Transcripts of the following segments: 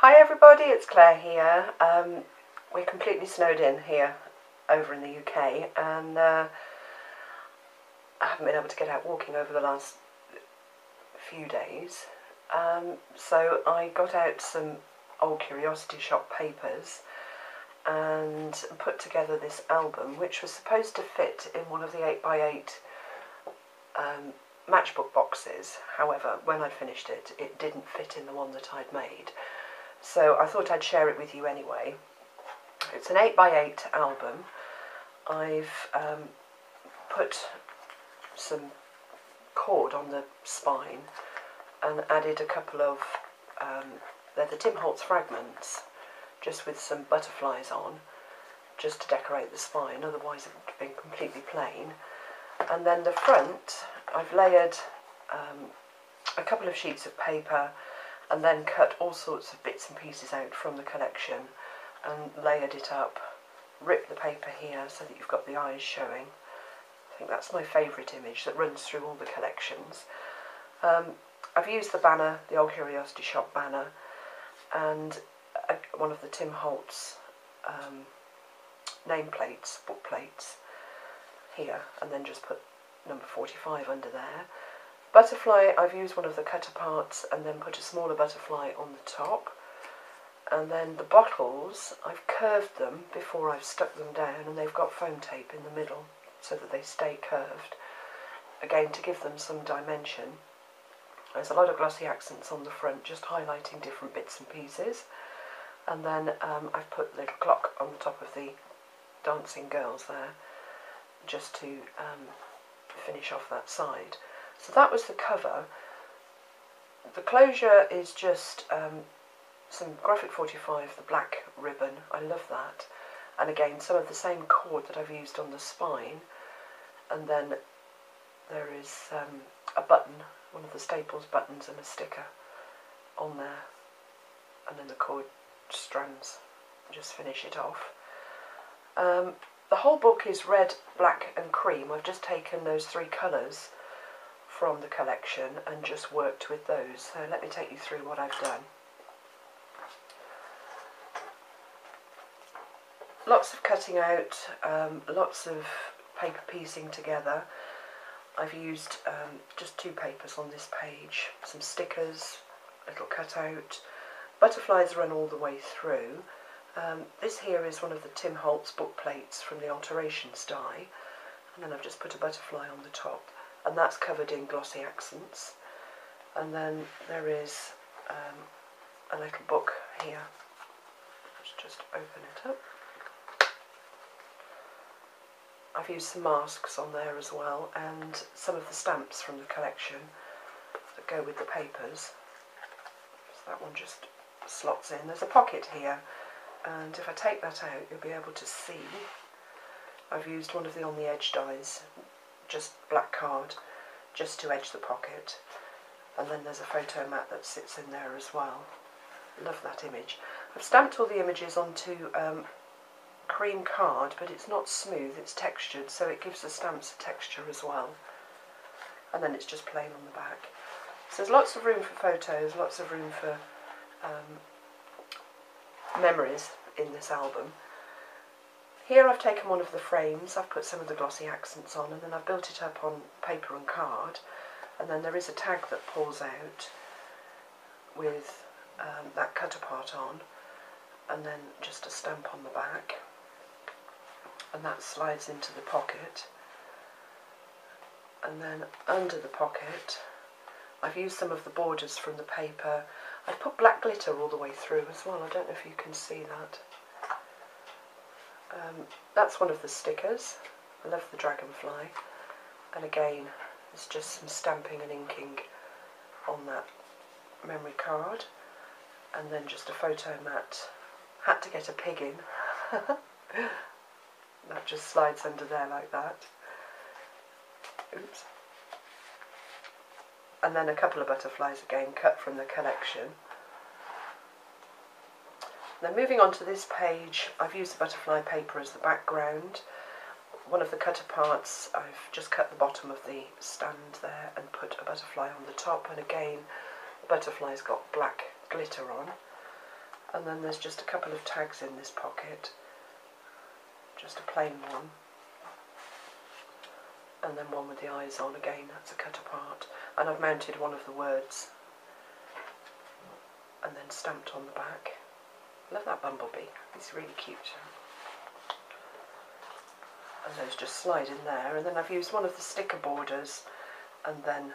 Hi everybody, it's Claire here. We're completely snowed in here over in the UK and I haven't been able to get out walking over the last few days. So I got out some Olde Curiosity Shoppe papers and put together this album which was supposed to fit in one of the 8x8 matchbook boxes. However, when I finished it, it didn't fit in the one that I'd made. So I thought I'd share it with you anyway. It's an 8x8 album. I've put some cord on the spine and added a couple of, they're the Tim Holtz fragments, just with some butterflies on, just to decorate the spine, otherwise it would have been completely plain. And then the front, I've layered a couple of sheets of paper and then cut all sorts of bits and pieces out from the collection and layered it up, ripped the paper here so that you've got the eyes showing. I think that's my favourite image that runs through all the collections. I've used the banner, the Olde Curiosity Shoppe banner, and one of the Tim Holtz nameplates, book plates here, and then just put number 45 under there. Butterfly, I've used one of the cut aparts and then put a smaller butterfly on the top. And then the bottles, I've curved them before I've stuck them down, and they've got foam tape in the middle so that they stay curved. Again, to give them some dimension. There's a lot of glossy accents on the front, just highlighting different bits and pieces. And then I've put the little clock on the top of the dancing girls there, just to finish off that side. So that was the cover. The closure is just some graphic 45, the black ribbon. I love that. And again, some of the same cord that I've used on the spine. And then there is a button, one of the Staples buttons, and a sticker on there. And then the cord strands just finish it off. The whole book is red, black and cream. I've just taken those three colours from the collection and just worked with those. So let me take you through what I've done. Lots of cutting out, lots of paper piecing together. I've used just two papers on this page, some stickers, a little cutout. Butterflies run all the way through. This here is one of the Tim Holtz book plates from the Alterations die, and then I've just put a butterfly on the top, and that's covered in glossy accents. And then there is a little book here. Let's just open it up. I've used some masks on there as well, and some of the stamps from the collection that go with the papers. So that one just slots in. There's a pocket here, and if I take that out, you'll be able to see I've used one of the on the edge dies, just black card, just to edge the pocket. And then there's a photo mat that sits in there as well. Love that image. I've stamped all the images onto cream card, but it's not smooth, it's textured, so it gives the stamps a texture as well. And then it's just plain on the back. So there's lots of room for photos, lots of room for memories in this album. Here I've taken one of the frames, I've put some of the glossy accents on, and then I've built it up on paper and card, and then there is a tag that pulls out with that cut apart on, and then just a stamp on the back, and that slides into the pocket. And then under the pocket I've used some of the borders from the paper. I've put black glitter all the way through as well, I don't know if you can see that. That's one of the stickers. I love the dragonfly, and again it's just some stamping and inking on that memory card, and then just a photo mat. Had to get a pig in. That just slides under there like that. Oops. And then a couple of butterflies again cut from the collection. Now moving on to this page, I've used the butterfly paper as the background. One of the cut aparts, I've just cut the bottom of the stand there and put a butterfly on the top, and again the butterfly's got black glitter on. And then there's just a couple of tags in this pocket, just a plain one, and then one with the eyes on. Again, that's a cut apart, and I've mounted one of the words and then stamped on the back. I love that bumblebee, it's really cute. And those just slide in there, and then I've used one of the sticker borders and then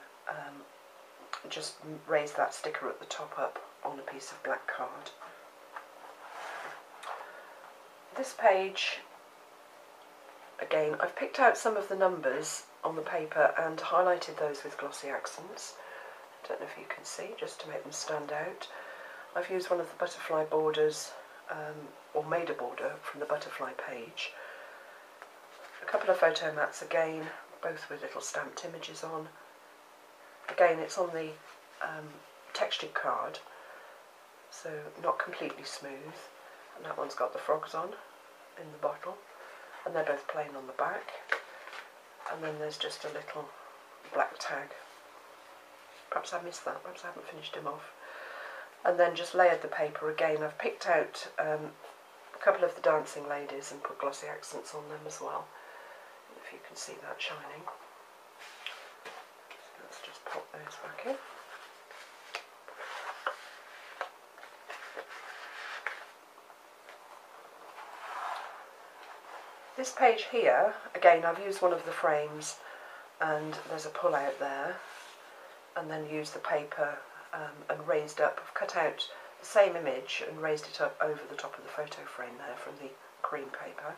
just raised that sticker at the top up on a piece of black card. This page, again, I've picked out some of the numbers on the paper and highlighted those with glossy accents. I don't know if you can see, just to make them stand out. I've used one of the butterfly borders, or made a border from the butterfly page. A couple of photo mats again, both with little stamped images on. Again, it's on the textured card, so not completely smooth. And that one's got the frogs on in the bottle, and they're both plain on the back. And then there's just a little black tag. Perhaps I missed that, perhaps I haven't finished him off. And then just layered the paper again. I've picked out a couple of the dancing ladies and put glossy accents on them as well, if you can see that shining. So let's just pop those back in. This page here, again, I've used one of the frames and there's a pull out there, and then used the paper and raised up. I've cut out the same image and raised it up over the top of the photo frame there from the cream paper.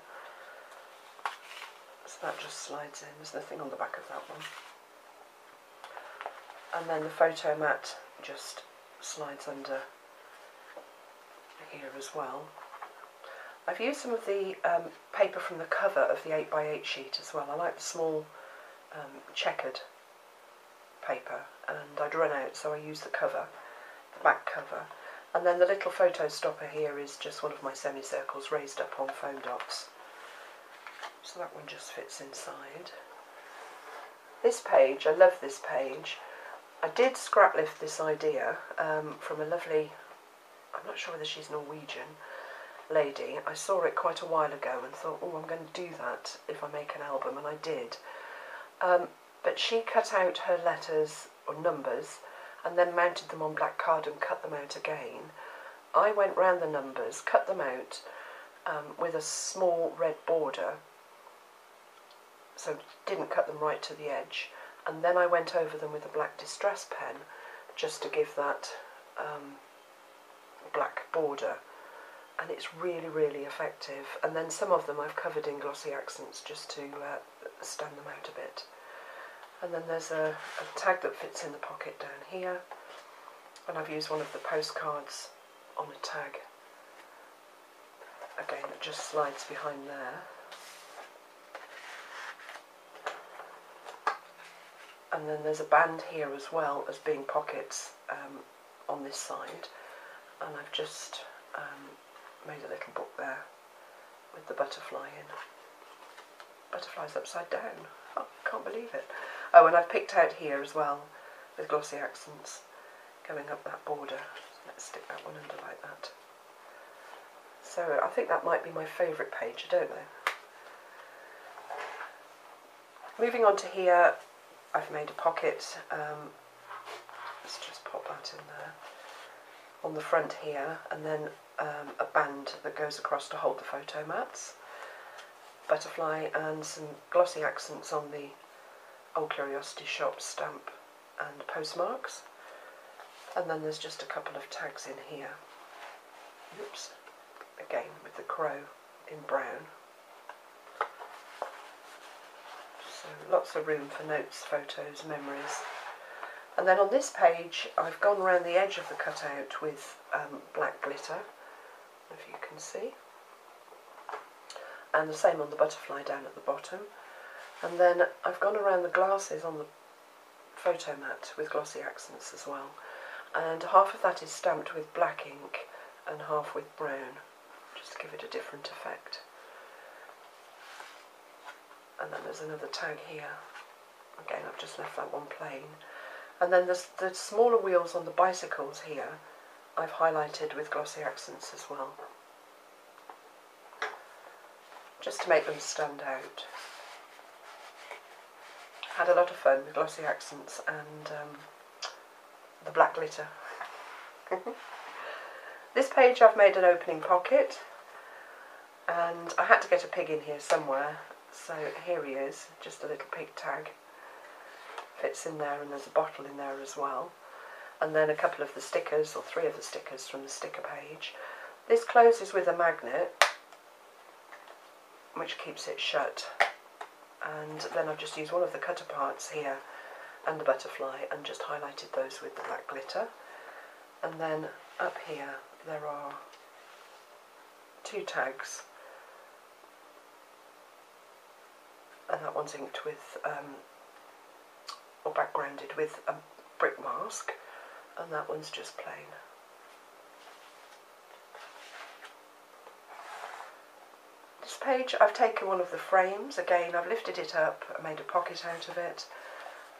So that just slides in, there's nothing on the back of that one. And then the photo mat just slides under here as well. I've used some of the paper from the cover of the 8x8 sheet as well. I like the small checkered paper, and I'd run out, so I used the cover, the back cover. And then the little photo stopper here is just one of my semicircles raised up on foam dots. So that one just fits inside. This page, I love this page. I did scrap lift this idea from a lovely, I'm not sure whether she's Norwegian, lady. I saw it quite a while ago and thought, oh, I'm going to do that if I make an album, and I did. But she cut out her letters or numbers and then mounted them on black card and cut them out again. I went round the numbers, cut them out with a small red border, so didn't cut them right to the edge, and then I went over them with a black distress pen just to give that black border. And it's really, really effective. And then some of them I've covered in glossy accents just to stand them out a bit. And then there's a tag that fits in the pocket down here, and I've used one of the postcards on a tag. Again, it just slides behind there. And then there's a band here as well as being pockets on this side, and I've just made a little book there with the butterfly in. Butterfly's upside down. Oh, can't believe it. Oh, and I've picked out here as well with glossy accents going up that border. So let's stick that one under like that. So I think that might be my favourite page, I don't know. Moving on to here, I've made a pocket. Let's just pop that in there on the front here, and then a band that goes across to hold the photo mats, butterfly, and some glossy accents on the Olde Curiosity Shoppe stamp and postmarks. And then there's just a couple of tags in here. Oops. Again with the crow in brown. So lots of room for notes, photos, memories. And then on this page I've gone around the edge of the cutout with black glitter, if you can see. And the same on the butterfly down at the bottom. And then I've gone around the glasses on the photo mat with glossy accents as well. And half of that is stamped with black ink and half with brown, just to give it a different effect. And then there's another tag here. Again, I've just left that one plain. And then there's the smaller wheels on the bicycles here. I've highlighted with glossy accents as well, just to make them stand out. Had a lot of fun with glossy accents and the black glitter. This page I've made an opening pocket, and I had to get a pig in here somewhere, so here he is, just a little pig tag. Fits in there, and there's a bottle in there as well. And then a couple of the stickers, or 3 of the stickers from the sticker page. This closes with a magnet, which keeps it shut. And then I've just used one of the cutter parts here and the butterfly and just highlighted those with the black glitter. And then up here there are 2 tags, and that one's inked with or backgrounded with a brick mask, and that one's just plain. This page I've taken one of the frames, again I've lifted it up and made a pocket out of it.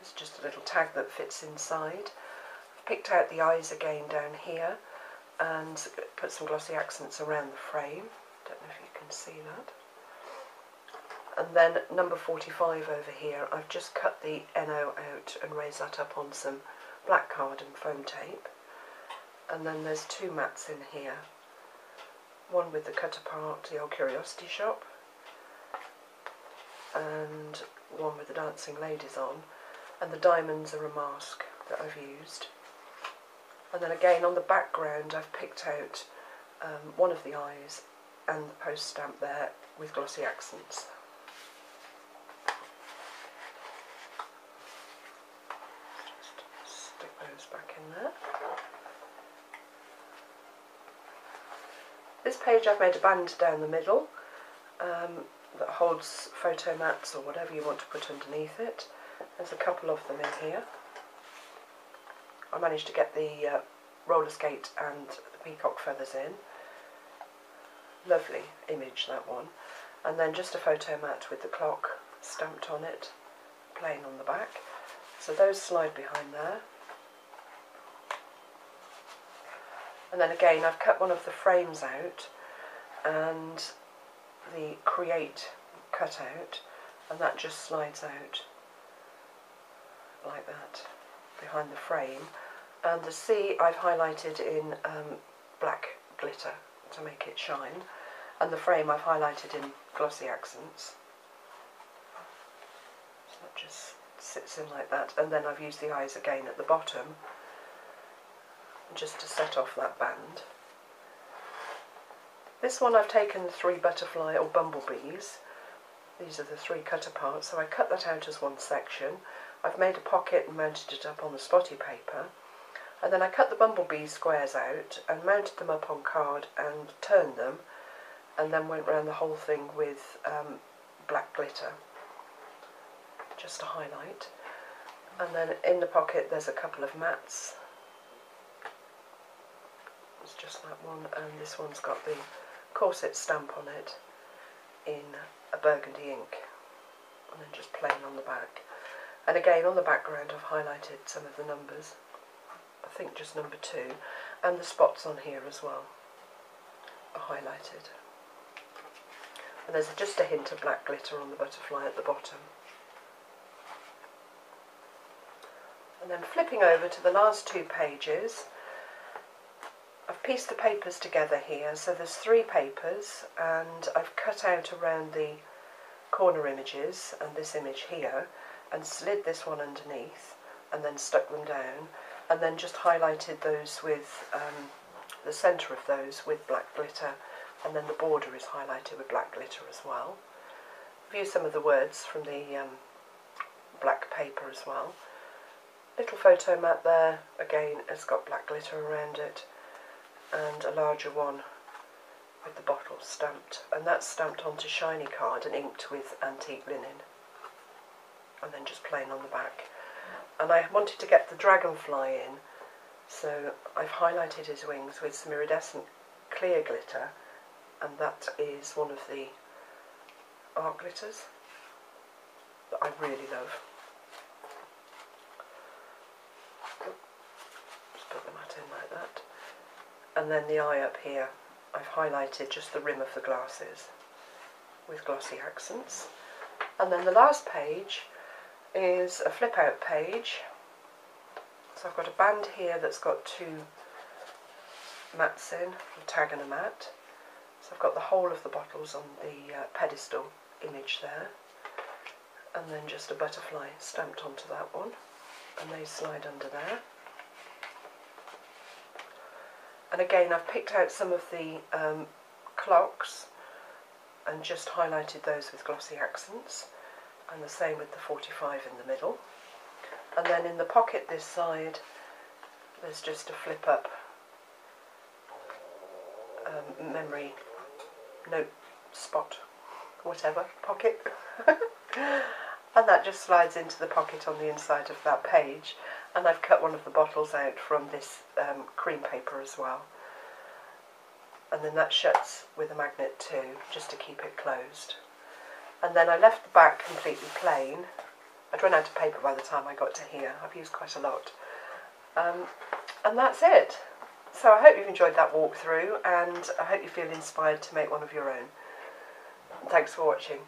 It's just a little tag that fits inside. I've picked out the eyes again down here and put some glossy accents around the frame. Don't know if you can see that. And then number 45 over here, I've just cut the NO out and raised that up on some black card and foam tape. And then there's 2 mats in here. One with the cutter part, the Olde Curiosity Shoppe, and one with the dancing ladies on. And the diamonds are a mask that I've used. And then again on the background I've picked out one of the eyes and the post stamp there with glossy accents. Just stick those back in there. This page I've made a band down the middle that holds photo mats or whatever you want to put underneath it. There's a couple of them in here. I managed to get the roller skate and the peacock feathers in. Lovely image, that one. And then just a photo mat with the clock stamped on it, plain on the back. So those slide behind there. And then again I've cut one of the frames out and the create cut out, and that just slides out like that behind the frame. And the C I've highlighted in black glitter to make it shine, and the frame I've highlighted in glossy accents. So that just sits in like that, and then I've used the eyes again at the bottom just to set off that band. This one I've taken the 3 butterfly or bumblebees. These are the 3 cutter parts, so I cut that out as one section. I've made a pocket and mounted it up on the spotty paper, and then I cut the bumblebee squares out and mounted them up on card and turned them, and then went round the whole thing with black glitter just to highlight. And then in the pocket there's a couple of mats. It's just that one, and this one's got the corset stamp on it in a burgundy ink, and then just plain on the back. And again on the background I've highlighted some of the numbers, I think just number 2, and the spots on here as well are highlighted. And there's just a hint of black glitter on the butterfly at the bottom. And then flipping over to the last 2 pages, I've pieced the papers together here, so there's 3 papers, and I've cut out around the corner images and this image here, and slid this one underneath, and then stuck them down, and then just highlighted those with the centre of those with black glitter, and then the border is highlighted with black glitter as well. I've used some of the words from the black paper as well. Little photo mat there, again it's got black glitter around it, and a larger one with the bottle stamped, and that's stamped onto shiny card and inked with antique linen, and then just plain on the back. And I wanted to get the dragonfly in, so I've highlighted his wings with some iridescent clear glitter, and that is one of the art glitters that I really love. Just put the mat in like that. and then the eye up here, I've highlighted just the rim of the glasses with glossy accents. And then the last page is a flip out page. So I've got a band here that's got 2 mats in, a tag and a mat. So I've got the whole of the bottles on the pedestal image there, and then just a butterfly stamped onto that one, and they slide under there. And again, I've picked out some of the clocks and just highlighted those with glossy accents, and the same with the 45 in the middle. And then in the pocket this side, there's just a flip up memory note spot, whatever, pocket. And that just slides into the pocket on the inside of that page. And I've cut one of the bottles out from this cream paper as well. And then that shuts with a magnet too, just to keep it closed. And then I left the back completely plain. I'd run out of paper by the time I got to here. I've used quite a lot. And that's it. So I hope you've enjoyed that walkthrough, and I hope you feel inspired to make one of your own. Thanks for watching.